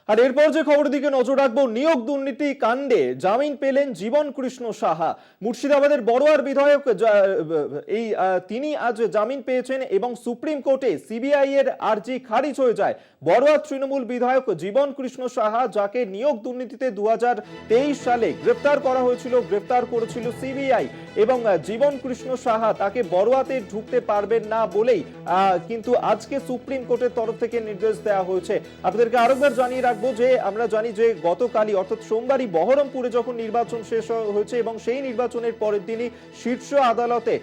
আর এরপর যে খবরের দিকে নজর রাখবো, নিয়োগ দুর্নীতি কাণ্ডে জামিন পেলেন জীবন কৃষ্ণ সাহা। মুর্শিদাবাদের বড়ুয়ার বিধায়ক তিনি আজ জামিন পেয়েছেন এবং সুপ্রিম কোর্টে সিবিআই এর আর্জি খারিজ হয়ে যায়। বড়ুয়ার তৃণমূল বিধায়ক জীবন কৃষ্ণ সাহা, যাকে নিয়োগ দুর্নীতিতে 2023 সালে গ্রেফতার করা হয়েছিল, গ্রেফতার করেছিল সিবিআই, এবং জীবন কৃষ্ণ সাহা তাকে বড়ুয়াতে ঢুকতে পারবেন না বলেই কিন্তু আজকে সুপ্রিম কোর্টের তরফ থেকে নির্দেশ দেওয়া হয়েছে। আপনাদেরকে আরেকবার জানিয়ে রাখবো যে আমরা জানি যে গতকালই অর্থাৎ সোমবারই বহরমপুরে যখন নির্বাচন শেষ হয়েছে এবং সেই নির্বাচনের পরের দিনই শীর্ষ আদালতে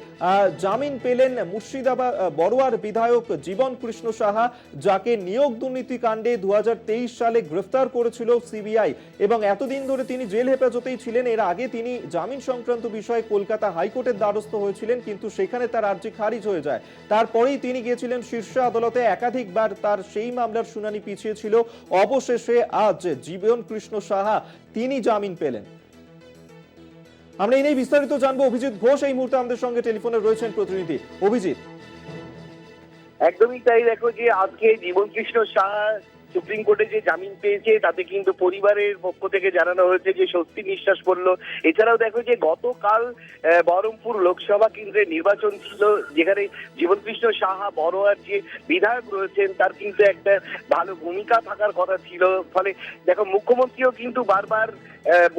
জামিন পেলেন মুর্শিদাবাদ বড়ুয়ার বিধায়ক জীবন কৃষ্ণ সাহা, যাকে নিয়োগ দুর্নীতি কাণ্ডে 2023 সালে গ্রেফতার করেছিল সিবিআই এবং এতদিন ধরে তিনি জেল হেফাজতেই ছিলেন। এর আগে তিনি জামিন সংক্রান্ত বিষয়ে কলকাতা হাইকোর্টের দ্বারস্থ হয়েছিলেন, কিন্তু সেখানে তার আর্জি খারিজ হয়ে যায়। তারপরেই তিনি গিয়েছিলেন শীর্ষ আদালতে, একাধিকবার তার সেই মামলার শুনানি পিছিয়ে ছিল। অবশেষে আজ জীবন কৃষ্ণ সাহা তিনি জামিন পেলেন। আমরা এই নিয়ে বিস্তারিত জানবো। অভিজিৎ ঘোষ এই মুহূর্তে আমাদের সঙ্গে টেলিফোনে রয়েছেন প্রতিনিধি। অভিজিৎ। একদমই তাই, দেখো যে আজকে জীবন কৃষ্ণ সাহা সুপ্রিম কোর্টে যে জামিন পেয়েছে তাতে কিন্তু পরিবারের পক্ষ থেকে জানানো হয়েছে যে স্বস্তি নিঃশ্বাস পড়লো। এছাড়াও দেখো যে গতকাল বহরমপুর লোকসভা কেন্দ্রের নির্বাচন ছিল, যেখানে জীবনকৃষ্ণ সাহা বড়ুয়ার যে বিধায়ক রয়েছেন তার কিন্তু একটা ভালো ভূমিকা থাকার কথা ছিল। ফলে দেখো মুখ্যমন্ত্রীও কিন্তু বারবার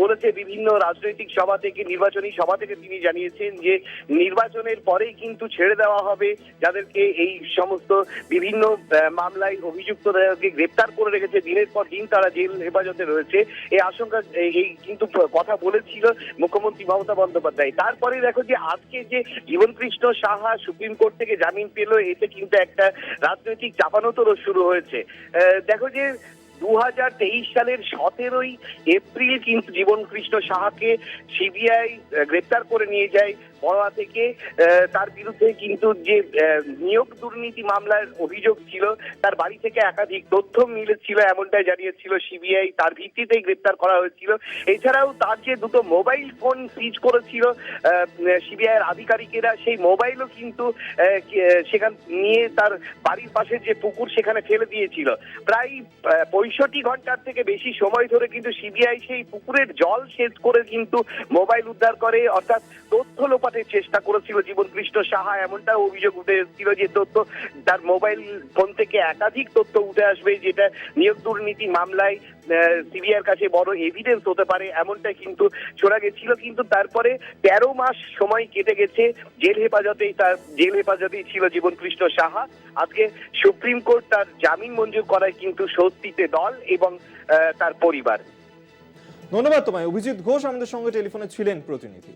বলেছে, বিভিন্ন রাজনৈতিক সভা থেকে, নির্বাচনী সভা থেকে তিনি জানিয়েছেন যে নির্বাচনের পরেই কিন্তু ছেড়ে দেওয়া হবে যাদেরকে এই সমস্ত বিভিন্ন মামলায় অভিযুক্তদেরকে গ্রেপ্তার করে রেখেছে, দিনের পর দিন তারা জেল হেফাজতে রয়েছে, এই আশঙ্কা এই কিন্তু কথা বলেছিল মুখ্যমন্ত্রী মমতা বন্দ্যোপাধ্যায়। তারপরে দেখো যে আজকে যে জীবনকৃষ্ণ সাহা সুপ্রিম কোর্ট থেকে জামিন পেল, এতে কিন্তু একটা রাজনৈতিক চাপানোতরও শুরু হয়েছে। দেখো যে 2023 সালের 17ই এপ্রিল কিন্তু জীবনকৃষ্ণ সাহাকে সিবিআই গ্রেপ্তার করে নিয়ে যায় বড়ুয়া থেকে। তার বিরুদ্ধে কিন্তু যে নিয়োগ দুর্নীতি মামলার অভিযোগ ছিল, তার বাড়ি থেকে একাধিক তথ্য মিলেছিল এমনটাই জানিয়েছিল সিবিআই, তার ভিত্তিতেই গ্রেপ্তার করা হয়েছিল। এছাড়াও তার যে দুটো মোবাইল ফোন সিজ করেছিল সিবিআই এর আধিকারিকেরা, সেই মোবাইলও কিন্তু সেখান নিয়ে তার বাড়ির পাশে যে পুকুর সেখানে ফেলে দিয়েছিল। প্রায় 65 ঘন্টার থেকে বেশি সময় ধরে কিন্তু সিবিআই সেই পুকুরের জল সেচ করে কিন্তু মোবাইল উদ্ধার করে, অর্থাৎ তথ্য লোপাটের চেষ্টা করেছিল জীবনকৃষ্ণ সাহা। এমনটা অভিযোগ উঠে এসেছিল যে তথ্য, তার মোবাইল ফোন থেকে একাধিক তথ্য উঠে আসবে, যেটা নিয়োগ দুর্নীতি মামলায় সিবিআই এর কাছে বড় এভিডেন্স হতে পারে, এমনটাই কিন্তু শোনা গেছিল। কিন্তু তারপরে 13 মাস সময় কেটে গেছে, জেল হেফাজতেই ছিল জীবনকৃষ্ণ সাহা। আজকে সুপ্রিম কোর্ট তার জামিন মঞ্জুর করায় কিন্তু স্বস্তিতে দল এবং তার পরিবার। ধন্যবাদ তোমায়। অভিজিৎ ঘোষ আমাদের সঙ্গে টেলিফোনে ছিলেন প্রতিনিধি।